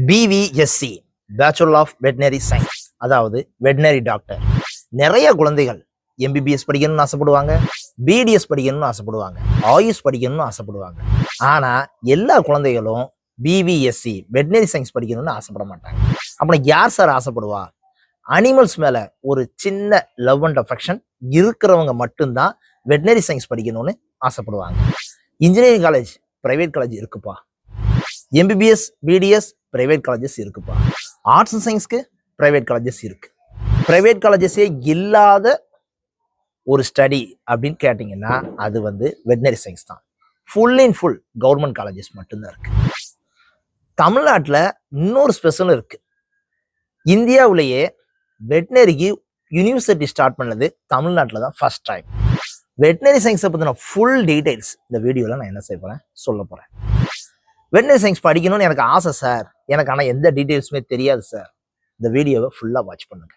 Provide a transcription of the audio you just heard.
BVSc bachelor of veterinary science, அதாவது veterinary doctor. நிறைய குழந்தைகள் எம்பிபிஎஸ் படிக்கணும்னு ஆசைப்படுவாங்க, பிடிஎஸ் படிக்கணும்னு ஆசைப்படுவாங்க, ஆயுஷ் படிக்கணும்னு ஆசைப்படுவாங்க. ஆனா எல்லா குழந்தைகளும் பிவிஎஸ்சி வெட்டினரி சயின்ஸ் படிக்கணும்னு ஆசைப்பட மாட்டாங்க. அப்புறம் யார் சார் ஆசைப்படுவா? அனிமல்ஸ் மேல ஒரு சின்ன லவ் அண்ட் அஃபெக்ஷன் இருக்கிறவங்க மட்டும்தான் வெட்டினரி சயின்ஸ் படிக்கணும்னு ஆசைப்படுவாங்க. இன்ஜினியரிங் காலேஜ், பிரைவேட் காலேஜ் இருக்குப்பா. எம்பிபிஎஸ், பிடிஎஸ் பிரைவேட் காலேஜஸ் இருக்குப்பா. ஆர்ட்ஸ் அண்ட் சயின்ஸ்க்கு பிரைவேட் காலேஜஸ் இருக்கு. பிரைவேட் காலேஜஸே இல்லாத ஒரு ஸ்டடி அப்படின்னு கேட்டிங்கன்னா அது வெட்டினரி சயின்ஸ் தான். Full and full government colleges மட்டும்தான் இருக்கு. தமிழ்நாட்டில் இன்னொரு ஸ்பெஷலும் இருக்கு. இந்தியாவிலேயே வெட்டினரிக்கு யூனிவர்சிட்டி ஸ்டார்ட் பண்ணது தமிழ்நாட்டில் தான் ஃபர்ஸ்ட் டைம். வெட்டினரி சயின்ஸை பற்றின ஃபுல் டீடைல்ஸ் இந்த வீடியோவில் நான் என்ன செய்ய போகிறேன், சொல்ல போகிறேன். வெட்டினரி சயின்ஸ் படிக்கணும்னு எனக்கு ஆசை சார், எனக்கு ஆனால் எந்த டீட்டெயில்ஸுமே தெரியாது சார். இந்த வீடியோவை ஃபுல்லாக வாட்ச் பண்ணுங்க.